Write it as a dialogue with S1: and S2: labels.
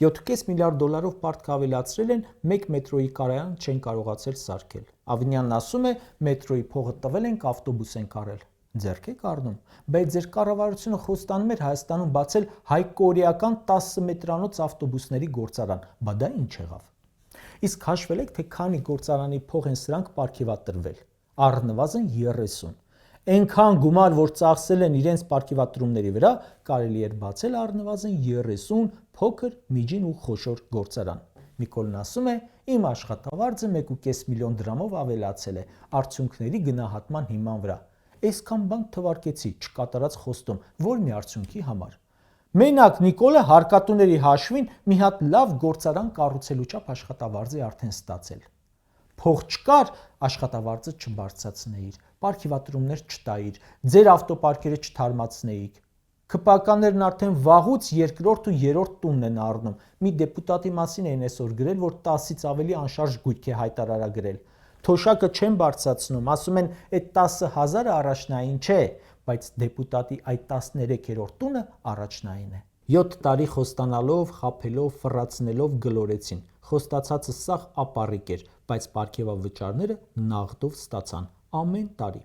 S1: 7,5 միլիարդ դոլարով պարտք ավելացրել են, 1 մետրոյի կարայան չեն կարողացել սարքել։ Ավինյանն ասում է, մետրոյի փողը տվել ենք, ավտոբուս ենք առել։ Ձեռք եք առնում, բայց ձեր կառավարությունը խոստանում էր Հայաստանում բացել հայ-կորեական 10 մետրանոց ավտոբուսների գործարան, բա դա ինչ եղավ։ Իսկ հաշվել եք, թե քանի գործարանի փող են սրանք պարգևատրվել։ Առնվազն 30։ Այնքան գումար, որ ծախսել են իրենց պարգևատրումների վրա, կարելի էր բացել առնվազն 30 փոքր, միջին ու խոշոր գործարան։ Նիկոլն ասում է, իմ աշխատավարձը 1,5 միլիոն դրամով ավելացել է արդյունքների գնահատման հիման վրա։ Այսքան բան թվարկեցի չկատարած խոստում, որ մի արդյունքի համար։ Մենակ Նիկոլը հարկատուների հաշվին մի հատ լավ գործարան կառուցելու չափ աշխատավարձ է արդեն ստացել։ Փող չկար, աշխատավարձը չբարձրացնեիր, պարգևատրումներ չտայիր, ձեր ավտոպարկերը չթարմացնեիք։ ՔՊԱ-ականներն արդեն վաղուց երկրորդ ու երրորդ տունն են առնում։ Մի դեպուտատի մասին էին այսօր գրել, որ 10-ից ավելի անշարժ գույք է հայտարարագրել։ Թոշակը չեն բարձրացնում, ասում են, այդ 10,000-ը առաջնային չէ, բայց դեպուտատի այդ 13-րդ տունը առաջնային է։ 7 տարի խոստանալով, խաբելով, ֆռացնելով գլորեցին։ Խոստացածը սաղ ապառիկ էր, բայց պարգևավճարները նաղդով ստացան ամեն տարի։